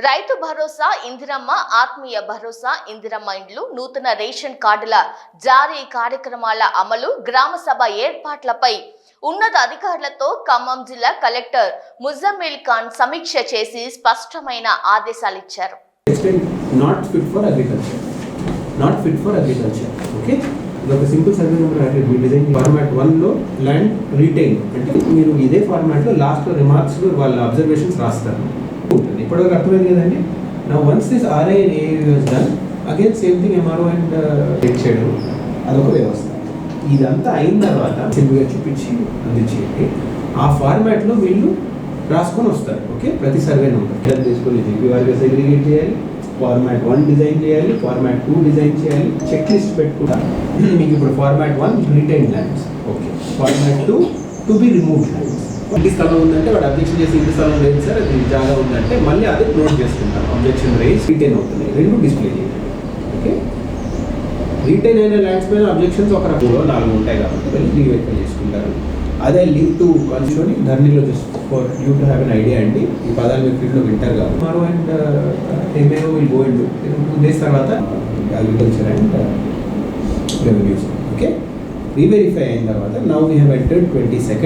రైతు భరోసా, ఇందిరమ్మ, ఆత్మీయ భరోసా, ఇందిరమ్మ ఇండ్లు, నూతన రేషన్ కార్డుల జారీ కార్యక్రమాల అమలు, గ్రామ సభ ఏర్పాట్లపై ఉన్నత అధికారులతో ఖమ్మం జిల్లా కలెక్టర్ ముజమ్మిల్ ఖాన్ సమీక్ష చేసి స్పష్టమైన ఆదేశాలు ఇచ్చారు. ఒక సింపుల్ సర్వే నెంబర్ మీ డిజైన్ ఫార్మాట్ 1లో ల్యాండ్ రీటైన్ అంటే మీరు ఇదే ఫార్మాట్లో లాస్ట్లో రిమార్క్స్లో వాళ్ళ అబ్జర్వేషన్స్ రాస్తారు ఉంటుంది. ఇప్పటివరకు అర్థమైంది కదండి. నా once this RI and AA was done again same thing MRO and check చేయడం అదొక వ్యవస్థ. ఇదంతా అయిన తర్వాత సింపుల్గా చూపించి అందించేయండి. ఆ ఫార్మాట్లో వీళ్ళు రాసుకొని వస్తారు. ఓకే, ప్రతి సర్వే నెంబర్ తీసుకొని జీపీ వారిగా సెగ్రిగేట్ చేయాలి, ఫార్మాట్ 1 డిజైన్ చేయాలి, ఫార్మాట్ 2 డిజైన్ చేయాలి, చెక్ లిస్ట్ పెట్టుకుంటా. మీకు ఇప్పుడు format 1 retain lands, okay, format 2 to be removed lands. ఇంటి స్థలం ఉందంటే వాడు అబ్జెక్షన్ చేసి ఇంటి స్థలం లేదు సార్ అది జాగా ఉందంటే మళ్ళీ అదే నోట్ చేసుకుంటాం. అబ్జెక్షన్ రేజ్ రిటైన్ అవుతున్నాయి, రెండు డిస్ప్లే చేయాలి. ఓకే, రిటైన్ అయిన ల్యాండ్స్ పైన అబ్జెక్షన్స్ ఒక రకంలో 4 ఉంటాయి కాబట్టి వెళ్ళి రీవెరిఫై చేసుకుంటారు. అదే లీవ్ టు కన్స్యూని ధర్నీలో just for you to have an idea అండి. ఈ పదాలు మీరు ఫీల్డ్లో వింటారు కాబట్టి మరో and MAO will go into 2 days తర్వాత agriculture and revenues. Okay, reverify అయిన తర్వాత now we have entered 22nd